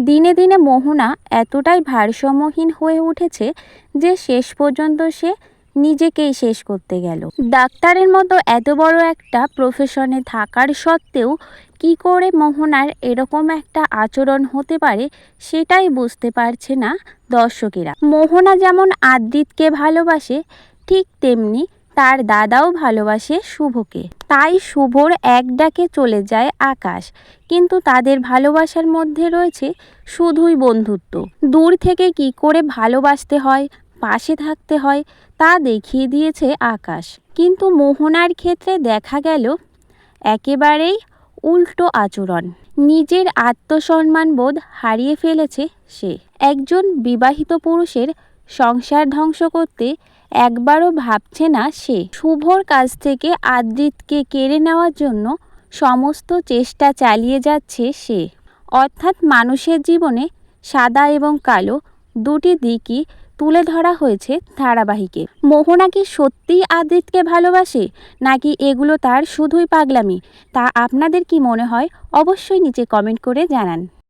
দিনে দিনে মোহনা এতটাই ভারসাম্যহীন হয়ে উঠেছে যে শেষ পর্যন্ত সে নিজেকেই শেষ করতে গেল। ডাক্তারের মতো এত বড় একটা প্রফেশনে থাকার সত্ত্বেও কি করে মোহনার এরকম একটা আচরণ হতে পারে সেটাই বুঝতে পারছে না দর্শকেরা। মোহনা যেমন আদ্রিতকে ভালোবাসে, ঠিক তেমনি তার দাদাও ভালোবাসে শুভকে। তাই শুভর এক ডাকে চলে যায় আকাশ। কিন্তু তাদের ভালোবাসার মধ্যে রয়েছে শুধুই বন্ধুত্ব। দূর থেকে কি করে ভালোবাসতে হয়, পাশে থাকতে হয় তা দেখিয়ে দিয়েছে আকাশ। কিন্তু মোহনার ক্ষেত্রে দেখা গেল একেবারেই উল্টো আচরণ। নিজের আত্মসম্মানবোধ হারিয়ে ফেলেছে সে। একজন বিবাহিত পুরুষের সংসার ধ্বংস করতে একবারও ভাবছে না সে। শুভর কাছ থেকে আদ্রিতকে কেড়ে নেওয়ার জন্য সমস্ত চেষ্টা চালিয়ে যাচ্ছে সে। অর্থাৎ মানুষের জীবনে সাদা এবং কালো দুটি দিকই তুলে ধরা হয়েছে ধারাবাহিকে। মোহনা কি সত্যিই আদ্রিতকে ভালোবাসে, নাকি এগুলো তার শুধুই পাগলামি? তা আপনাদের কি মনে হয় অবশ্যই নিচে কমেন্ট করে জানান।